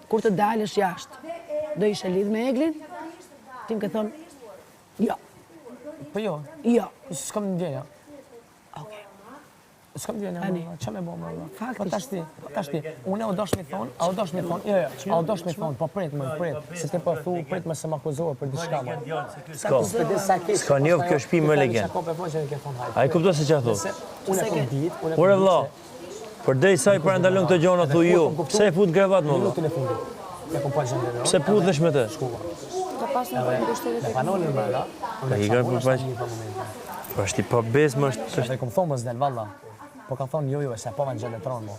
kur të dalësh jashtë, do ishe lidh me Eglin, ti më ke thonë, jo. Po jo? Jo. S'kam në djenja. Okej. S'kam djenja, që me bo më? Po Faktisht. tashti, unë o dosh me thonë, a o dosh me thonë, jo, a o dosh me thonë, po prit, se ti po thu, prit me se më akuzohet për diçka më. S'ka njov kjo shpi më legend. A i kupto se që a thu? Unë e kom ditë, Ure vla, përdej saj për ndalën këtë gjona thu ju, pse e fut grevat më vla? Pse puthesh me të? Ka pas në për mbështetit e Panolin më da, Pa i kanë përpaq... Po është i pa besë më është... dhe kom thonë më zdel, valla. Po ka thonë jo, se po me në gjeletron më.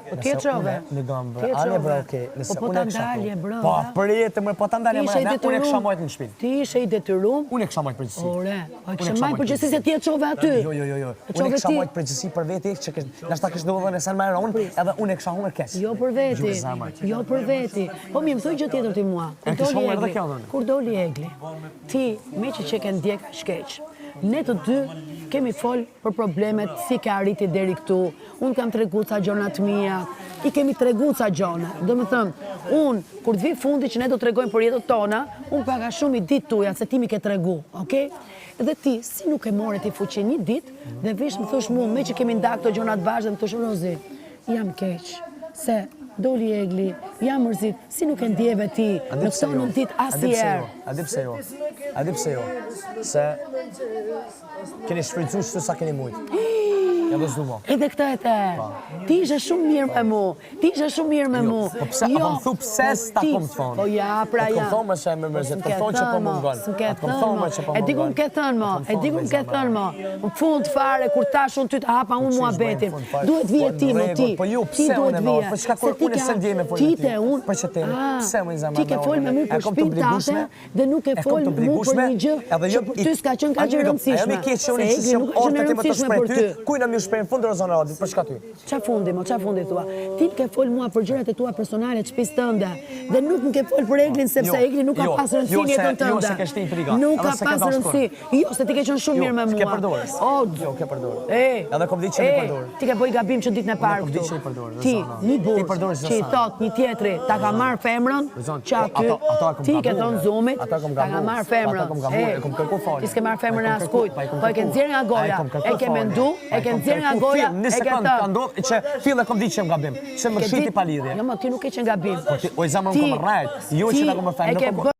Po tjetërove. Në gëmë bërë, ale bro, okej. Po ta ndalje, bro. Po, për jetë, po ta ndalje më, unë e kësha mojtë në shpinë. Ti ishe i detyrum. Unë e kësha mojtë përgjësi. Ore, o kësha majtë përgjësi se ti e qove aty. Jo. Unë e kësha mojtë përgjësi për veti, që nështë ta kështë do dhe në sen marë unë, edhe unë e kësha humër kes. Jo për veti, jo për veti. Po mi më thuj gjë tjetër ti mua. Kur doli Egli, ti me që ke ndjek shkeq. Ne të dy kemi fol për problemet si ke arriti deri këtu. Unë kam tregu ca gjona të mia, i kemi tregu ca gjona. Do me thëmë, unë, kur të vi fundi që ne do të tregojmë për jetët tona, unë paka shumë i ditë tuja, se ti mi ke tregu, okej? Edhe ti, si nuk e more ti fuqi një ditë, dhe vish më thush mu, me që kemi nda këto gjona të bashkë, dhe më thush, Rozi, jam keq, se doli Egli, jam mërzit, si nuk e ndjeve ti, në këto në ditë asnjëherë. Adi pse jo, se keni shfrytzu që sa keni mujtë. Ja do zdu mo. Edhe këta e te, ti ishe shumë mirë me mu, Po pse, a kom thu pse s'ta kom të thonë? Po ja, pra ja. Kom thonë më që e më mërzit, kom thonë që po më ngonë. Kom thonë më që po më ngonë. E di ku më ke thënë mo, në fund fare, kur tash unë ty të hapa unë mua betin. Duhet vje ti më ti. Po ju, pse unë e morë? Po qka kur unë e se ndjeme për në ti? Për që ti, pse më i zemë ti ke fol me mu për shpinë tate dhe nuk e fol mu për një gjë që për ty s'ka qenë ka gjë rëndësishme. Se Egli nuk ka qenë rëndësishme për ty. Kujna mi u shprejnë fundë Rozona Radit, për shka ty? Qa fundi thua? Ti ke fol mua për gjërat e tua personale, ç'pis tënde, dhe nuk më ke fol për Eglin, sepse Egli nuk ka pas rëndësi në jetën tënde. Jo, se ke shti intriga. Nuk ka pas rëndësi. Jo, se ti ke qenë shumë mirë me mua. Ke përdorës. Jo, ke përdorës. Edhe kom ditë që një përdorë. Ti ke bëj gabim që ditën e parë këtu. Ti, një burr, që i thot një tjetri, ta ka marrë femrën, që aty, ti ke thonë Zumit, ta ka marrë femrën. Ti s'ke marrë femrën e askujt, po e ke nxjerrë nga goja, e ke mendu, e ke nxjerrë nga goja, Një sekundë ka ndodhë që fillë e kom ditë që më gabim, që më shiti pa lidhje. Jo, ma ti nuk e që nga bim. O i zamërën kom rajt, jo që da kom më fejnë.